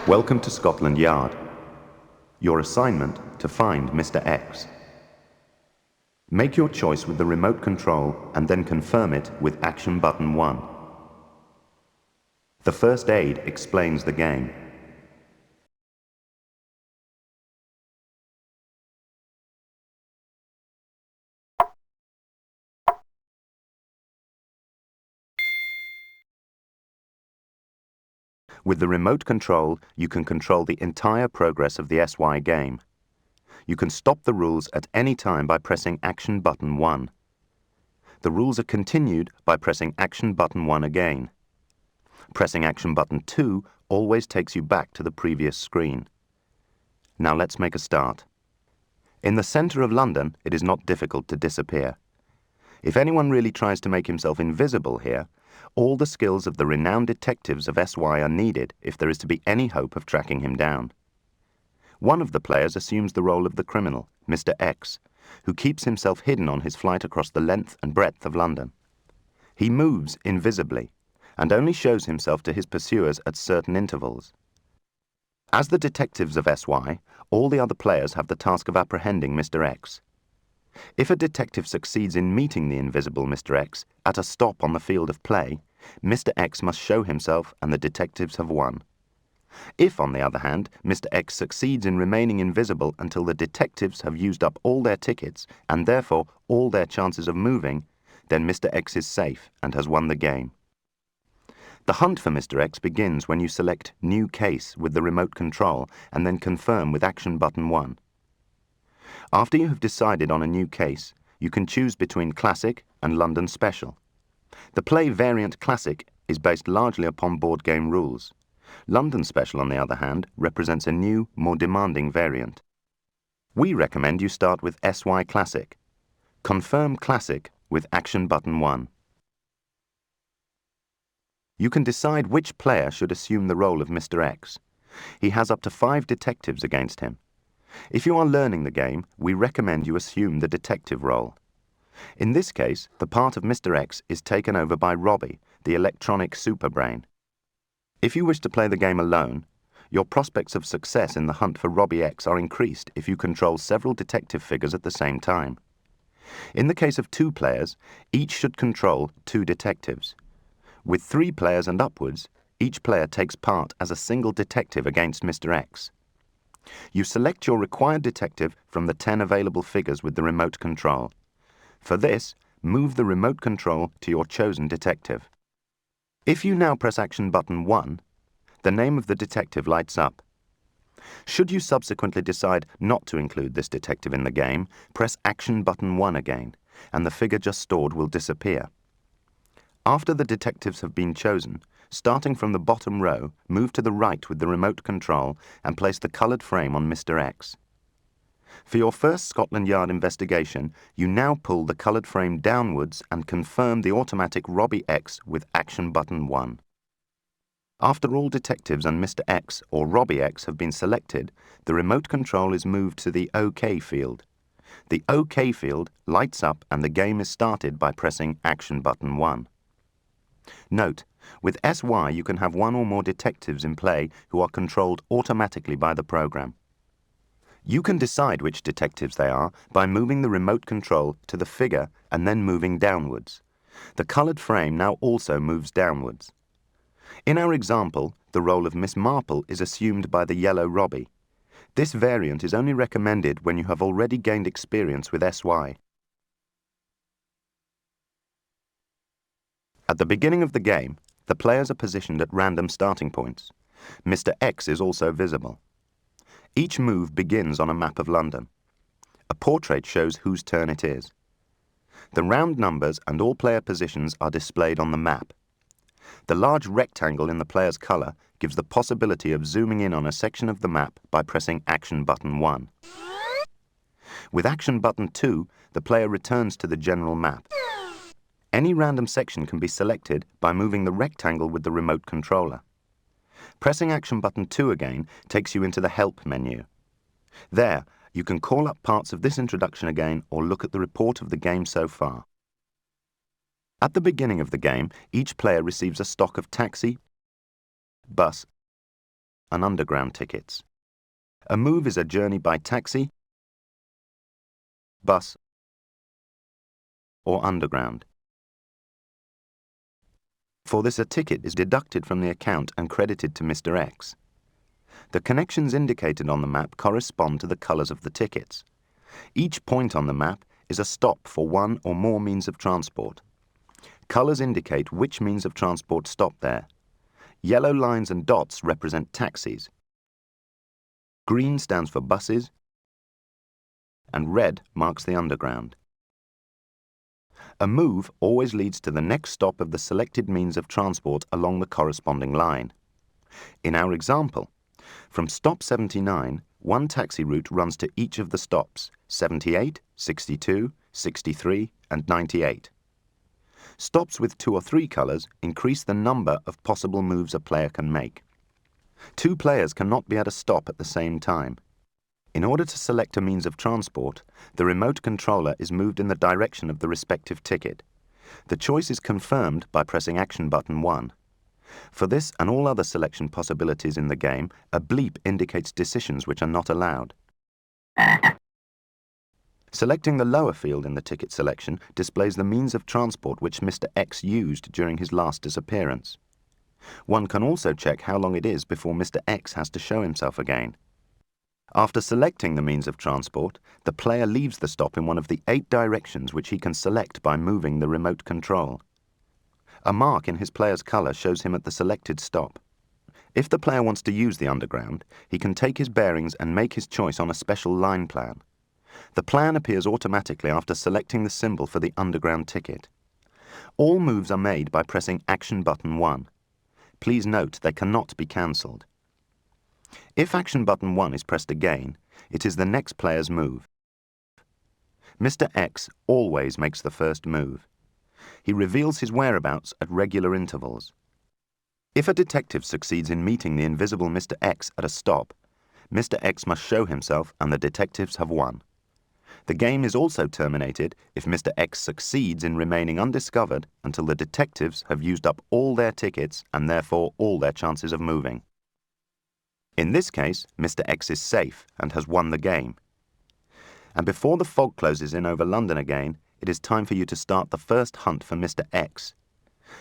Welcome to Scotland Yard. Your assignment to find Mr. X. Make your choice with the remote control and then confirm it with action button 1. The first aid explains the game. With the remote control, you can control the entire progress of the SY game. You can stop the rules at any time by pressing action button 1. The rules are continued by pressing action button 1 again. Pressing action button 2 always takes you back to the previous screen. Now let's make a start. In the centre of London, it is not difficult to disappear. If anyone really tries to make himself invisible here, all the skills of the renowned detectives of SY are needed if there is to be any hope of tracking him down. One of the players assumes the role of the criminal, Mr. X, who keeps himself hidden on his flight across the length and breadth of London. He moves invisibly and only shows himself to his pursuers at certain intervals. As the detectives of SY, all the other players have the task of apprehending Mr. X. If a detective succeeds in meeting the invisible Mr. X at a stop on the field of play, Mr. X must show himself and the detectives have won. If, on the other hand, Mr. X succeeds in remaining invisible until the detectives have used up all their tickets and therefore all their chances of moving, then Mr. X is safe and has won the game. The hunt for Mr. X begins when you select New Case with the remote control and then confirm with action button 1. After you have decided on a new case, you can choose between Classic and London Special. The play variant Classic is based largely upon board game rules. London Special, on the other hand, represents a new, more demanding variant. We recommend you start with SY Classic. Confirm Classic with action button 1. You can decide which player should assume the role of Mr. X. He has up to 5 detectives against him. If you are learning the game, we recommend you assume the detective role. In this case, the part of Mr. X is taken over by Robbie, the electronic superbrain. If you wish to play the game alone, your prospects of success in the hunt for Robbie X are increased if you control several detective figures at the same time. In the case of 2 players, each should control 2 detectives. With 3 players and upwards, each player takes part as a single detective against Mr. X. You select your required detective from the 10 available figures with the remote control. For this, move the remote control to your chosen detective. If you now press action button 1, the name of the detective lights up. Should you subsequently decide not to include this detective in the game, press action button 1 again, and the figure just stored will disappear. After the detectives have been chosen, starting from the bottom row, move to the right with the remote control and place the coloured frame on Mr. X. For your first Scotland Yard investigation, you now pull the coloured frame downwards and confirm the automatic Robbie X with action button 1. After all detectives and Mr. X or Robbie X have been selected, the remote control is moved to the OK field. The OK field lights up and the game is started by pressing action button 1. Note, with SY you can have 1 or more detectives in play who are controlled automatically by the program. You can decide which detectives they are by moving the remote control to the figure and then moving downwards. The coloured frame now also moves downwards. In our example, the role of Miss Marple is assumed by the yellow Robbie. This variant is only recommended when you have already gained experience with SY. At the beginning of the game, the players are positioned at random starting points. Mr. X is also visible. Each move begins on a map of London. A portrait shows whose turn it is. The round numbers and all player positions are displayed on the map. The large rectangle in the player's colour gives the possibility of zooming in on a section of the map by pressing action button 1. With action button 2, the player returns to the general map. Any random section can be selected by moving the rectangle with the remote controller. Pressing action button 2 again takes you into the Help menu. There, you can call up parts of this introduction again or look at the report of the game so far. At the beginning of the game, each player receives a stock of taxi, bus, and underground tickets. A move is a journey by taxi, bus, or underground. For this, a ticket is deducted from the account and credited to Mr. X. The connections indicated on the map correspond to the colours of the tickets. Each point on the map is a stop for one or more means of transport. Colours indicate which means of transport stop there. Yellow lines and dots represent taxis. Green stands for buses, and red marks the underground. A move always leads to the next stop of the selected means of transport along the corresponding line. In our example, from stop 79, one taxi route runs to each of the stops, 78, 62, 63, and 98. Stops with 2 or 3 colours increase the number of possible moves a player can make. 2 players cannot be at a stop at the same time. In order to select a means of transport, the remote controller is moved in the direction of the respective ticket. The choice is confirmed by pressing Action button 1. For this and all other selection possibilities in the game, a bleep indicates decisions which are not allowed. Selecting the lower field in the ticket selection displays the means of transport which Mr. X used during his last disappearance. One can also check how long it is before Mr. X has to show himself again. After selecting the means of transport, the player leaves the stop in one of the 8 directions which he can select by moving the remote control. A mark in his player's colour shows him at the selected stop. If the player wants to use the underground, he can take his bearings and make his choice on a special line plan. The plan appears automatically after selecting the symbol for the underground ticket. All moves are made by pressing Action button 1. Please note they cannot be cancelled. If Action button 1 is pressed again, it is the next player's move. Mr. X always makes the first move. He reveals his whereabouts at regular intervals. If a detective succeeds in meeting the invisible Mr. X at a stop, Mr. X must show himself and the detectives have won. The game is also terminated if Mr. X succeeds in remaining undiscovered until the detectives have used up all their tickets and therefore all their chances of moving. In this case, Mr. X is safe and has won the game. And before the fog closes in over London again, it is time for you to start the first hunt for Mr. X.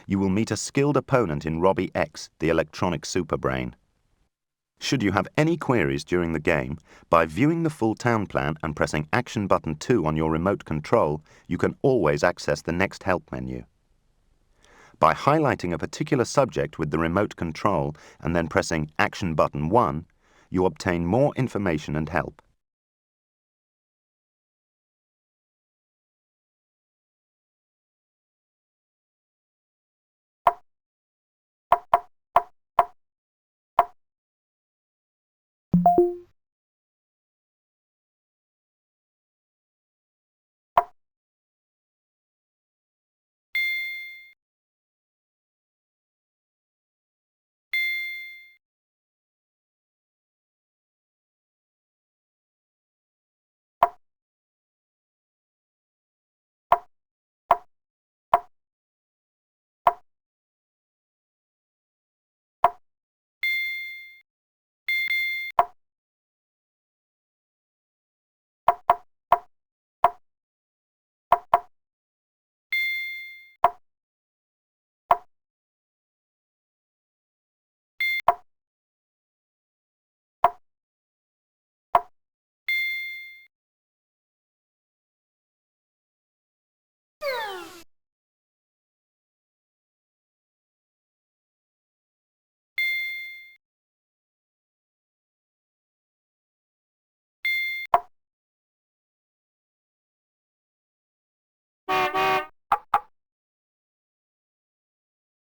You will meet a skilled opponent in Robbie X, the electronic superbrain. Should you have any queries during the game, by viewing the full town plan and pressing Action button 2 on your remote control, you can always access the next help menu. By highlighting a particular subject with the remote control and then pressing Action button 1, you obtain more information and help.